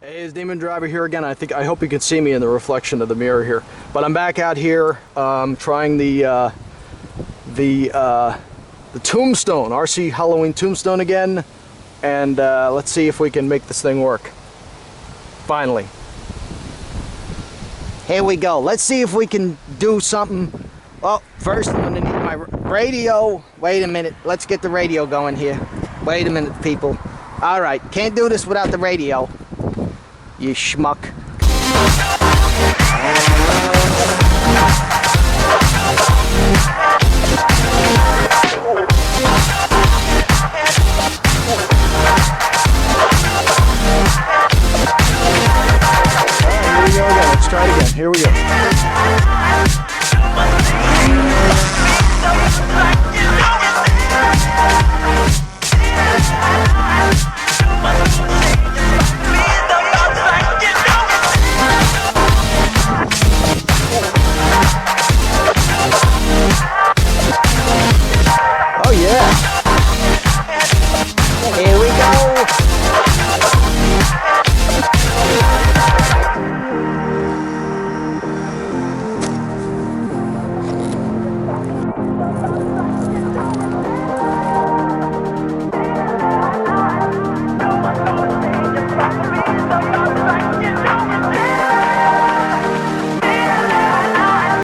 Hey, it's DemonDriver here again. I hope you can see me in the reflection of the mirror here. But I'm back out here trying the Tombstone, RC Halloween Tombstone again, and let's see if we can make this thing work. Finally. Here we go. Let's see if we can do something. Oh, first I'm gonna need my radio. Wait a minute. Let's get the radio going here. Wait a minute, people. All right, can't do this without the radio. You schmuck. Here we go again. Let's try it again. Here we go.